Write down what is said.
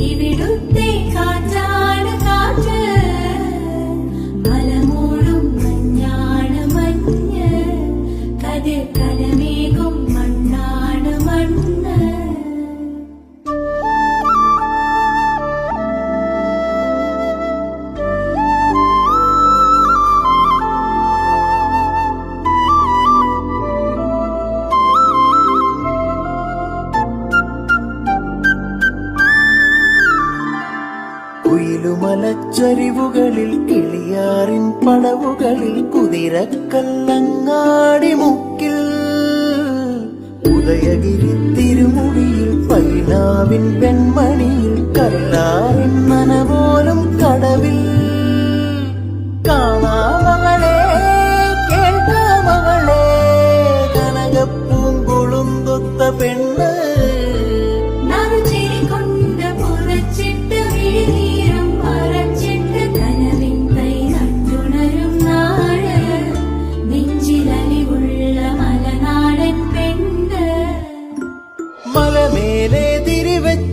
ഇവിടുത്തെ കാറ്റാണ് കാറ്റ്, മലമൂടും മഞ്ഞാണ് മഞ്ഞ്, കതിർ കലമേകും മണ്ണാണ് മണ്ണ്. കുയിലുമലച്ചരിവുകളിൽ കിളിയാറിൻ പടവുകളിൽ കുതിരക്കല്ലങ്ങാടി മുക്കിൽ ഉദയഗിരി തിരുമുടിയിൽ പൈനാവിൻ പെൺമണിയിൽ കല്ലാറിൻ നനപോലും കടവിൽ കാണാമകളെ കേൾക്കാമകളെ കനകപ്പൂങ്കുളുന്തൊത്ത പെണ്ണ് മലമേലെ തിരിവെച്ച